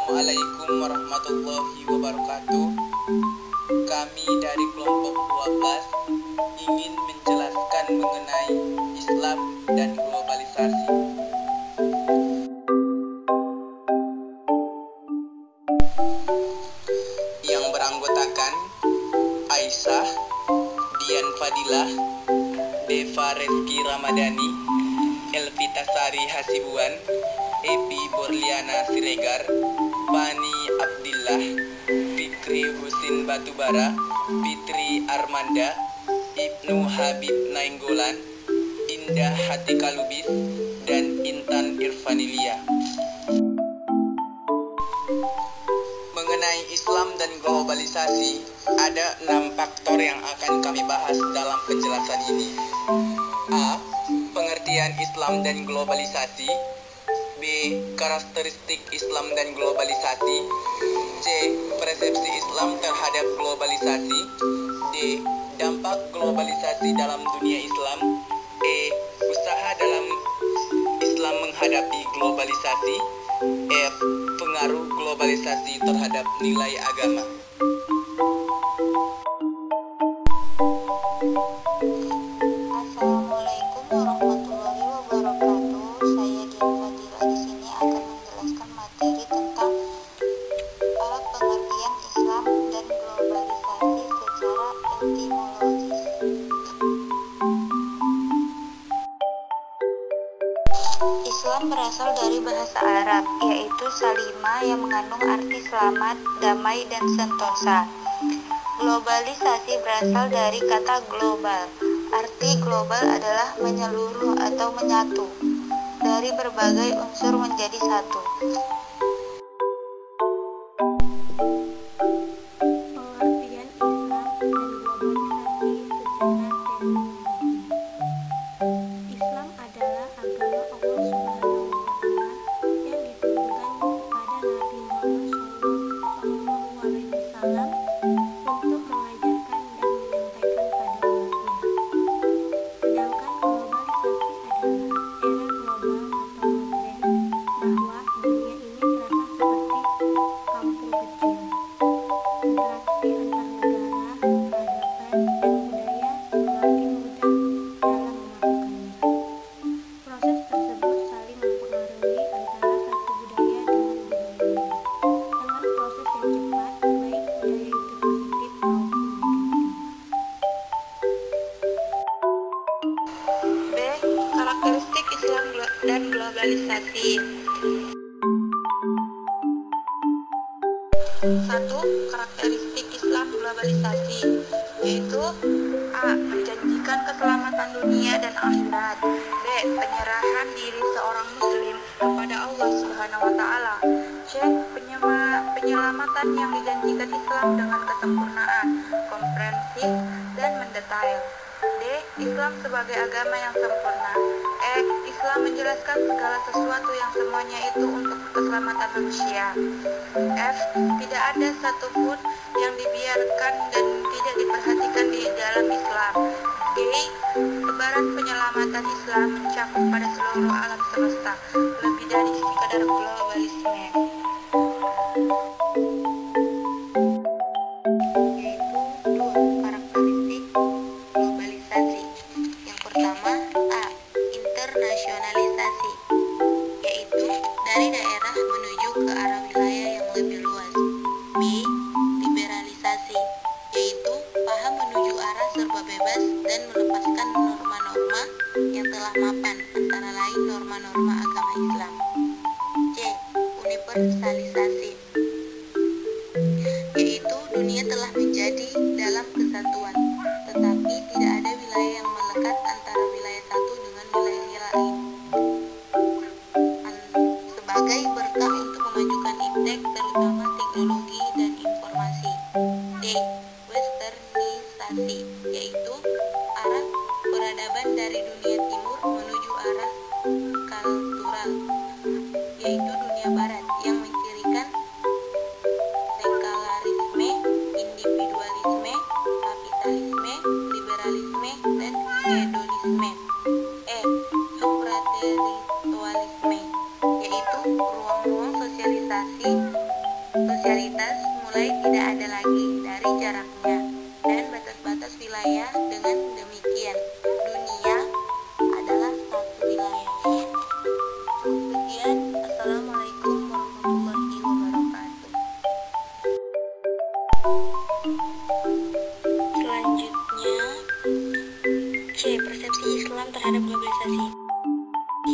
Assalamualaikum warahmatullahi wabarakatuh. Kami dari kelompok 12 ingin menjelaskan mengenai Islam dan globalisasi. Yang beranggotakan Aisyah, Dian Fadilah, Deva Reski Ramadhani, Elvita Sari Hasibuan, Epi Borliana Siregar, Fani Abdillah, Fikri Husin Batubara, Fitri Armanda, Ibnu Habib Nainggolan, Indah Hati Kalubis, dan Intan Irfanilia. Mengenai Islam dan globalisasi, ada 6 faktor yang akan kami bahas dalam penjelasan ini. A. Pengertian Islam dan globalisasi. B. Karakteristik Islam dan globalisasi. C. Persepsi Islam terhadap globalisasi. D. Dampak globalisasi dalam dunia Islam. E. Usaha dalam Islam menghadapi globalisasi. F. Pengaruh globalisasi terhadap nilai agama. Assalamualaikum warahmatullahi wabarakatuh. Saya Dian Fadilah di sini akan menjelaskan materi tentang pengertian Islam dan globalisasi secara etimologis. Islam berasal dari bahasa Arab, yaitu salima yang mengandung arti selamat, damai, dan sentosa. Globalisasi berasal dari kata global. Arti global adalah menyeluruh atau menyatu, dari berbagai unsur menjadi satu. Pengertian Islam dan globalisasi secara terminologi. Islam adalah agama Allah Subhanahu wa Ta'ala yang diturunkan kepada Nabi Muhammad SAW untuk mengajarkan dan menyampaikan pada umatnya. Sedangkan globalisasi adalah era global atau modern, bahwa dunia ini terasa seperti kampung kecil. Interaksi antar negara, peradaban, dan budaya semakin mudah dalam melakukannya. Proses tersebut saling mempengaruhi antara satu budaya dengan budaya lain, dengan proses yang cepat, baik budaya itu positif maupun negatif. B. Karakteristik Islam dan globalisasi. 1. Karakteristik Islam globalisasi, yaitu A. Menjanjikan keselamatan dunia dan akhirat. B. Penyerahan diri seorang muslim kepada Allah Subhanahu wa Ta'ala. C. Penyelamatan yang dijanjikan Islam dengan kesempurnaan, komprehensif, dan mendetail. D. Islam sebagai agama yang sempurna. E. Islam menjelaskan segala sesuatu yang semuanya itu untuk keselamatan manusia. F. Tidak ada satupun yang dibiarkan dan tidak diperhatikan di dalam Islam. G. Tebaran penyelamatan Islam mencakup pada seluruh alam semesta, lebih dari sekadar globalisme. Yaitu 2 karakteristik globalisasi. Yang pertama, A. Internasionalisasi, yaitu dari daerah menuju ke arah wilayah yang lebih luas. B. Liberalisasi, yaitu paham menuju arah serba bebas dan melepaskan norma-norma yang telah mapan, antara lain norma-norma agama Islam. C. Universalisasi, yaitu dunia telah menjadi dalam kesatuan, tetapi tidak ada wilayah yang melekat antara wilayah satu dengan wilayah lain, sebagai berkah untuk memajukan iptek, terutama teknologi dan informasi. D. Westernisasi, yaitu arah peradaban dari dunia timur menuju arah kultural, yaitu dunia barat, yang mencirikan sekularisme, individualisme, kapitalisme, liberalisme, dan hedonisme. E. Supraterritorialisme, yaitu ruang-ruang sosialisasi Spasialitas mulai tidak ada lagi dari jaraknya dan batas-batas wilayah. Dengan demikian, dunia adalah satu wilayah. Cukup sekian. Assalamualaikum warahmatullahi wabarakatuh. Selanjutnya, persepsi Islam terhadap globalisasi.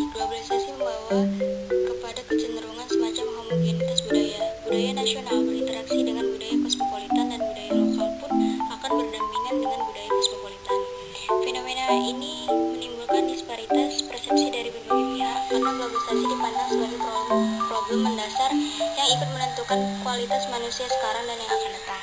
Globalisasi membawa kepada kecenderungan semacam homogenitas budaya. Budaya nasional berinteraksi dengan budaya kosmopolitan dan budaya lokal pun akan berdampingan dengan budaya kosmopolitan. Fenomena ini menimbulkan disparitas persepsi dari berbagai pihak karena globalisasi dipandang sebagai problem mendasar yang ikut menentukan kualitas manusia sekarang dan yang akan datang.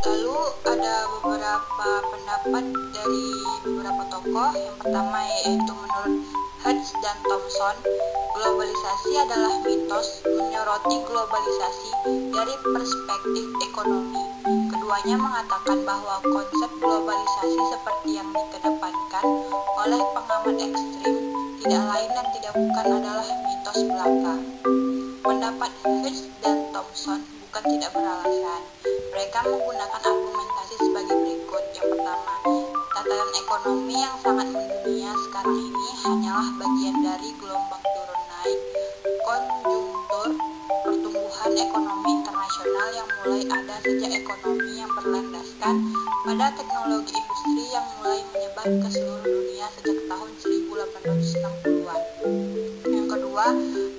Lalu ada beberapa pendapat dari beberapa tokoh. Yang pertama yaitu menurut Hertz dan Thomson, globalisasi adalah mitos menyoroti globalisasi dari perspektif ekonomi. Keduanya mengatakan bahwa konsep globalisasi seperti yang dikedepankan oleh pengamat ekstrim tidak lain dan tidak bukan adalah mitos belaka. Pendapat Hertz dan Thomson bukan tidak beralasan. Mereka menggunakan argumentasi sebagai berikut. Yang pertama, tatanan ekonomi yang sangat mendunia sekarang ini hanyalah bagian dari gelombang turun naik konjungtur pertumbuhan ekonomi internasional yang mulai ada sejak ekonomi yang berlandaskan pada teknologi industri yang mulai menyebar ke seluruh dunia sejak tahun 1860-an. Yang kedua,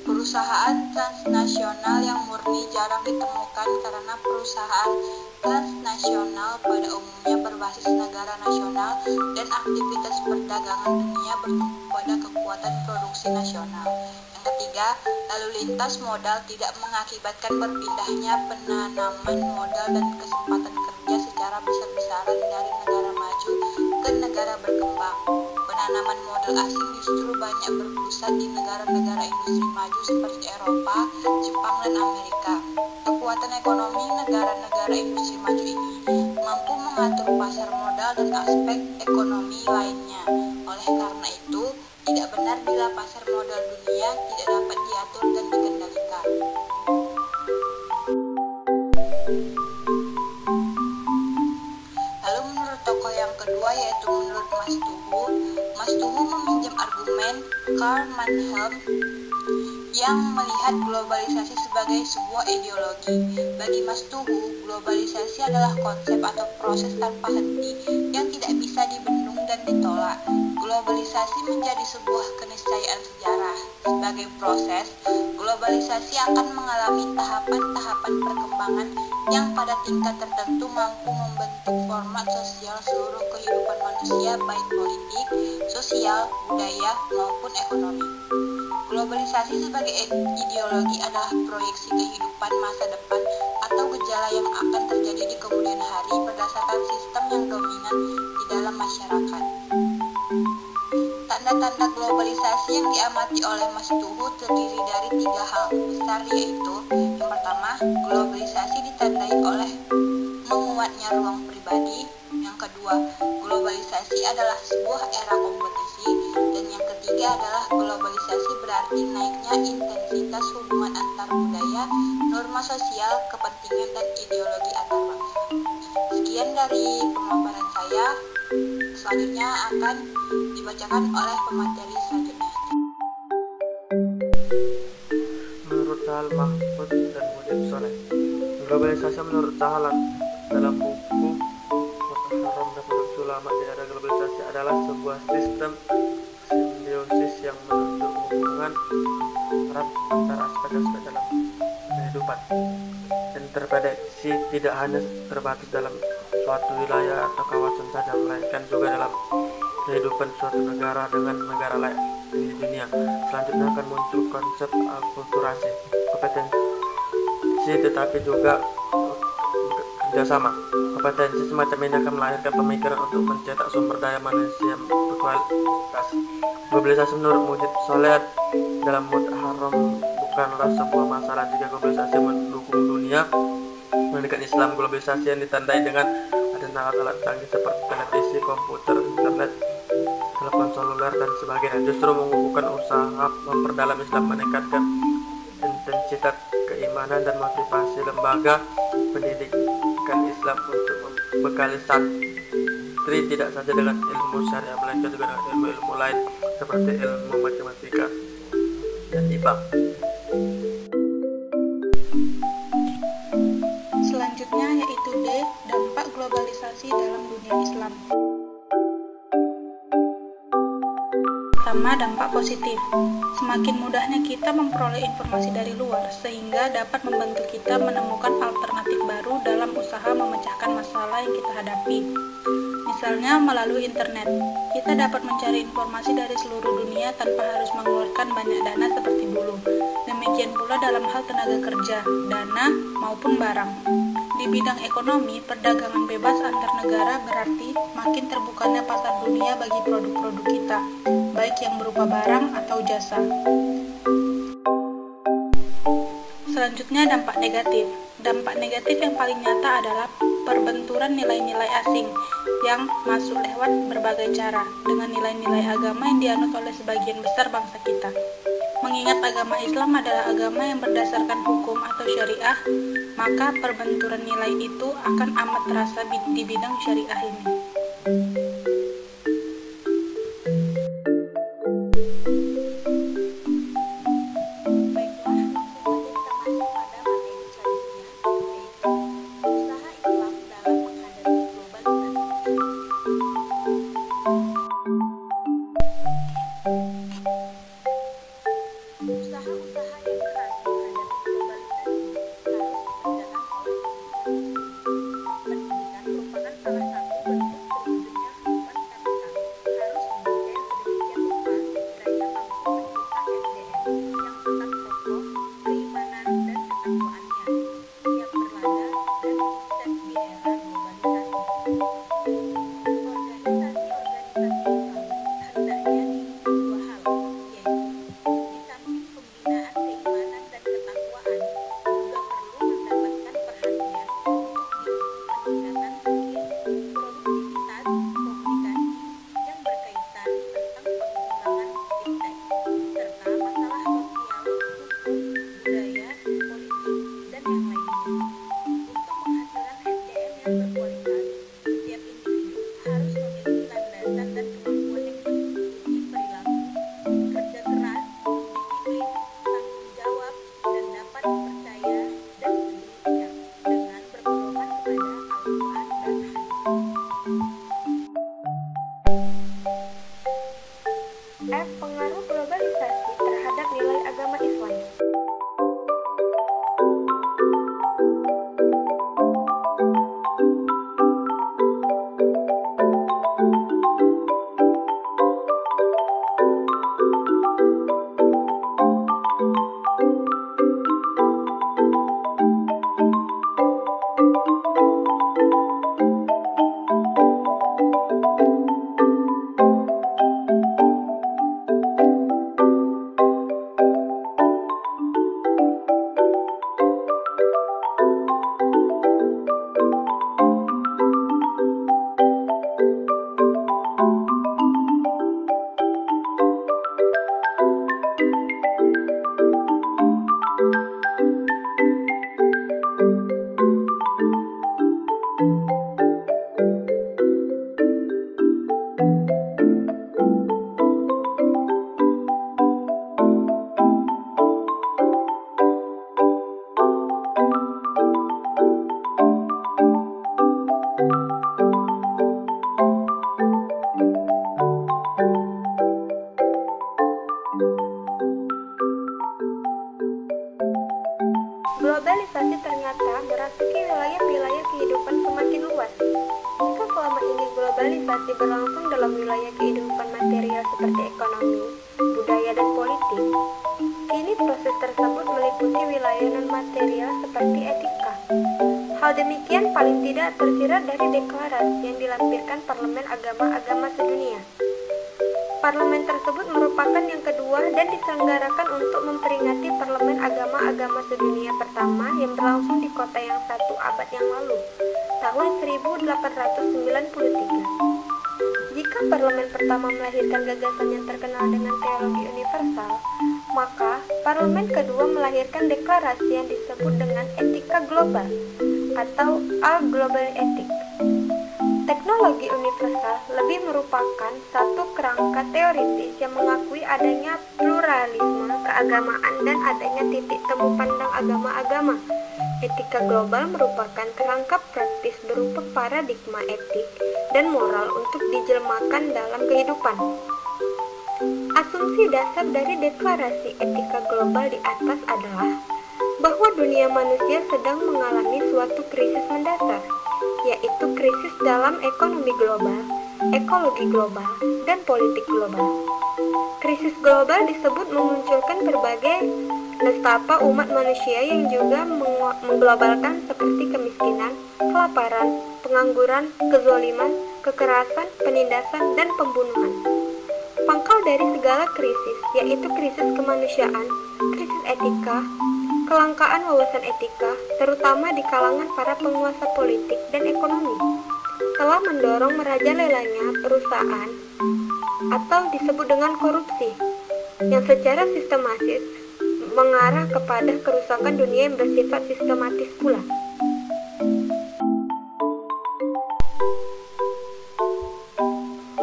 perusahaan transnasional yang murni jarang ditemukan karena perusahaan transnasional pada umumnya berbasis negara nasional dan aktivitas perdagangan dunia bertumpu pada kekuatan produksi nasional. Yang ketiga, lalu lintas modal tidak mengakibatkan berpindahnya penanaman modal dan kesempatan kerja secara besar-besaran dari negara maju ke negara berkembang. Penanaman modal asing justru banyak berpusat di negara-negara industri maju seperti Eropa, Jepang, dan Amerika. Kekuatan ekonomi negara-negara industri maju ini mampu mengatur pasar modal dan aspek ekonomi lainnya. Oleh karena itu, tidak benar bila pasar modal dunia tidak dapat diatur dan dikendalikan. Lalu menurut tokoh yang kedua yaitu menurut Mas Tuhu meminjam argumen Karl Mannheim yang melihat globalisasi sebagai sebuah ideologi. Bagi Mas Tuhu, globalisasi adalah konsep atau proses tanpa henti yang tidak bisa dibendung dan ditolak. Globalisasi menjadi sebuah keniscayaan sejarah. Sebagai proses, globalisasi akan mengalami tahapan-tahapan perkembangan yang pada tingkat tertentu mampu membentuk format sosial seluruh kehidupan manusia, baik politik, sosial, budaya, maupun ekonomi. Globalisasi sebagai ideologi adalah proyeksi kehidupan masa depan atau gejala yang akan terjadi di kemudian hari berdasarkan sistem yang dominan di dalam masyarakat. Tanda-tanda globalisasi yang diamati oleh Mas Tuhu terdiri dari 3 hal besar, yaitu yang pertama, globalisasi ditandai oleh menguatnya ruang pribadi. Yang kedua, globalisasi adalah sebuah era kompetisi. Dan yang ketiga adalah globalisasi berarti naiknya intensitas hubungan antar budaya, norma sosial, kepentingan, dan ideologi antar bangsa. Sekian dari pemaparan saya. Selanjutnya akan dibacakan oleh pemateri selanjutnya. Menurut Sahal Mahfud dan Mujib Soleh, globalisasi menurut Sahal dalam buku Mutaharram Reproduksi Ulama di Era Globalisasi adalah sebuah sistem simbiosis yang menunjuk hubungan erat antara aspek-aspek dalam kehidupan dan terprediksi tidak hanya terbatas dalam suatu wilayah atau kawasan saja, melainkan juga dalam kehidupan suatu negara dengan negara lain di dunia. Selanjutnya akan muncul konsep akulturasi, kompetensi tetapi juga kerjasama. Kompetensi semacam ini akan melahirkan pemikiran untuk mencetak sumber daya manusia yang berkualitas. Globalisasi menurut Mujib Soleh dalam Mutaharram bukanlah sebuah masalah jika globalisasi mendukung dunia mendidikan Islam. Globalisasi yang ditandai dengan adanya alat-alat canggih seperti televisi, komputer, internet, telepon seluler, dan sebagainya justru membubuhkan usaha memperdalam Islam, meningkatkan intensitas keimanan dan motivasi lembaga pendidikan Islam untuk membekali santri tidak saja dengan ilmu syariah melainkan juga dengan ilmu-ilmu lain seperti ilmu matematika dan IPA. Selanjutnya yaitu D, dampak globalisasi dalam dunia Islam. Pertama, dampak positif. Semakin mudahnya kita memperoleh informasi dari luar, sehingga dapat membantu kita menemukan alternatif baru dalam usaha memecahkan masalah yang kita hadapi. Misalnya melalui internet, kita dapat mencari informasi dari seluruh dunia tanpa harus mengeluarkan banyak dana seperti dulu. Demikian pula dalam hal tenaga kerja, dana, maupun barang. Di bidang ekonomi, perdagangan bebas antar negara berarti makin terbukanya pasar dunia bagi produk-produk kita, baik yang berupa barang atau jasa. Selanjutnya, dampak negatif. Dampak negatif yang paling nyata adalah perbenturan nilai-nilai asing yang masuk lewat berbagai cara dengan nilai-nilai agama yang dianut oleh sebagian besar bangsa kita. Mengingat agama Islam adalah agama yang berdasarkan hukum atau syariah, maka perbenturan nilai itu akan amat terasa di bidang syariah ini. Usaha-usaha yang keras menghadapi globalisasi harus dikerjakan oleh individu. Pendidikan merupakan salah satu bentuk terwujudnya hukuman kapital. Harus didesain sedemikian rupa sekiranya mampu mencipta SDM yang tetap kokoh, keimanan dan ketakwaannya, siap berlaga dan sukses di era globalisasi. Organisasi-organisasi Islam hendaknya diisi dua hal, yaitu di samping pembinaan keimanan dan ketakwaan, juga perlu mendapatkan perhatian untuk diisi peningkatan skill, produktivitas, komunikasi yang berkaitan tentang pengembangan iptek, serta masalah sosial, hukum, budaya, politik, dan yang lainnya. Untuk menghasilkan SDM yang berkualitas, setiap individu harus memiliki landasan dan kemampuan yang meliputi perilaku, kerja keras, disiplin, tanggung jawab, dan dapat dipercaya, dan seterusnya, dengan berpedoman kepada Al-Quran dan Hadis. F. Pengaruh globalisasi terhadap nilai agama Islam. Globalisasi ternyata merasuki wilayah-wilayah kehidupan semakin luas. Jika selama ini globalisasi berlangsung dalam wilayah kehidupan material seperti ekonomi, budaya, dan politik, kini proses tersebut meliputi wilayah non-material seperti etika. Hal demikian paling tidak tersirat dari deklarasi yang dilampirkan Parlemen Agama-Agama Sedunia. Parlemen tersebut merupakan yang kedua dan diselenggarakan untuk memperingati Parlemen Agama-Agama Sedunia pertama yang berlangsung di kota yang satu abad yang lalu, tahun 1893. Jika parlemen pertama melahirkan gagasan yang terkenal dengan teologi universal, Maka, parlemen kedua melahirkan deklarasi yang disebut dengan etika global atau All Global Ethics. Teknologi universal lebih merupakan satu kerangka teoritis yang mengakui adanya pluralisme keagamaan dan adanya titik temu pandang agama-agama. Etika global merupakan kerangka praktis berupa paradigma etik dan moral untuk dijelmakan dalam kehidupan. Asumsi dasar dari deklarasi etika global di atas adalah bahwa dunia manusia sedang mengalami suatu krisis mendasar, yaitu krisis dalam ekonomi global, ekologi global, dan politik global. Krisis global disebut memunculkan berbagai nestapa umat manusia yang juga mengglobalkan seperti kemiskinan, kelaparan, pengangguran, kezaliman, kekerasan, penindasan, dan pembunuhan. Pangkal dari segala krisis, yaitu krisis kemanusiaan, krisis etika, kelangkaan wawasan etika, terutama di kalangan para penguasa politik dan ekonomi, telah mendorong merajalelanya perusahaan atau disebut dengan korupsi, yang secara sistematis mengarah kepada kerusakan dunia yang bersifat sistematis pula.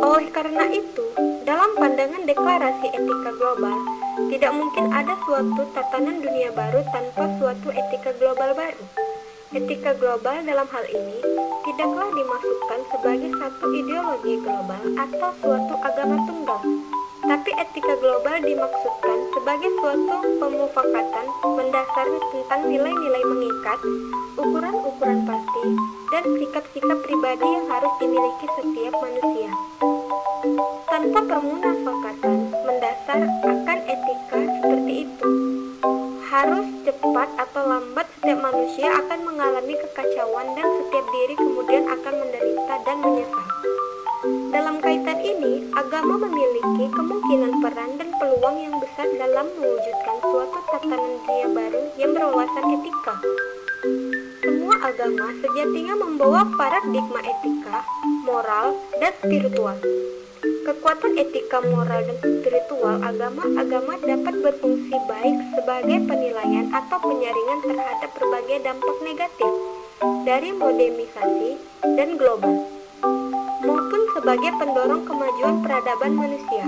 Oleh karena itu, dalam pandangan deklarasi etika global, tidak mungkin ada suatu tatanan dunia baru tanpa suatu etika global baru. Etika global dalam hal ini tidaklah dimasukkan sebagai satu ideologi global atau suatu agama tunggal, tapi etika global dimaksudkan sebagai suatu pemufakatan mendasar tentang nilai-nilai mengikat, ukuran-ukuran pasti, dan sikap-sikap pribadi yang harus dimiliki setiap manusia. Tanpa permunafakatan mendasar akan etika seperti itu, harus cepat atau lambat setiap manusia akan mengalami kekacauan dan setiap diri kemudian akan menderita dan menyesal. Dalam kaitan ini, agama memiliki kemungkinan peran dan peluang yang besar dalam mewujudkan suatu tatanan dunia baru yang berwawasan etika. Semua agama sejatinya membawa paradigma etika, moral, dan spiritual. Kekuatan etika, moral, dan spiritual agama-agama dapat berfungsi baik sebagai penilaian atau penyaringan terhadap berbagai dampak negatif dari modernisasi dan global, maupun sebagai pendorong kemajuan peradaban manusia.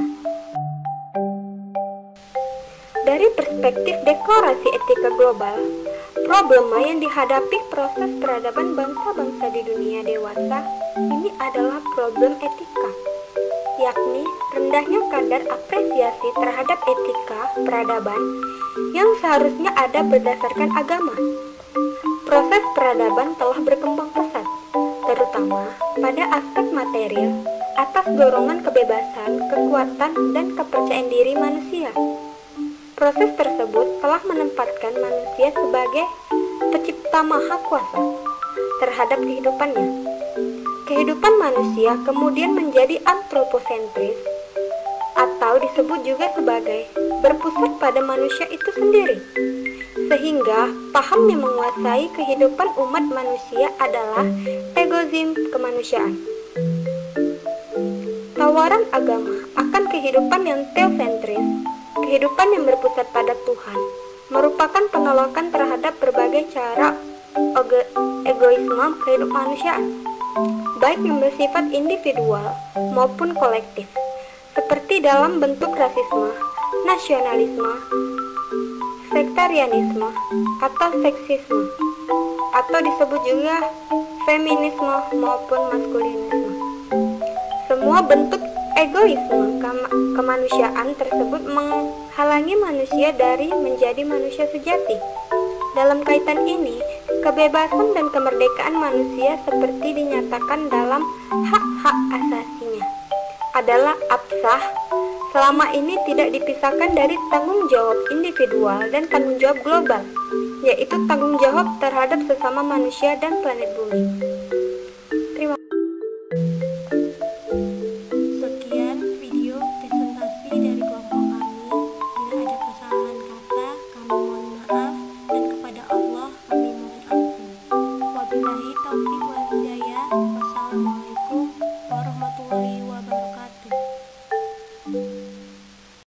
Dari perspektif deklarasi etika global, problema yang dihadapi proses peradaban bangsa-bangsa di dunia dewasa ini adalah problem etika, yakni rendahnya kadar apresiasi terhadap etika peradaban yang seharusnya ada berdasarkan agama. Proses peradaban telah berkembang pesat, terutama pada aspek material, atas dorongan kebebasan, kekuatan, dan kepercayaan diri manusia. Proses tersebut telah menempatkan manusia sebagai pencipta maha kuasa terhadap kehidupannya. Kehidupan manusia kemudian menjadi antroposentris, atau disebut juga sebagai berpusat pada manusia itu sendiri, sehingga paham yang menguasai kehidupan umat manusia adalah egoisme kemanusiaan. Tawaran agama akan kehidupan yang teosentris, kehidupan yang berpusat pada Tuhan, merupakan penolakan terhadap berbagai cara egoisme kemanusiaan, baik yang bersifat individual maupun kolektif, seperti dalam bentuk rasisme, nasionalisme, sektarianisme, atau seksisme, atau disebut juga feminisme maupun maskulinisme. Semua bentuk egoisme kemanusiaan tersebut menghalangi manusia dari menjadi manusia sejati. Dalam kaitan ini, kebebasan dan kemerdekaan manusia seperti dinyatakan dalam hak-hak asasinya adalah absah selama ini tidak dipisahkan dari tanggung jawab individual dan tanggung jawab global, yaitu tanggung jawab terhadap sesama manusia dan planet bumi.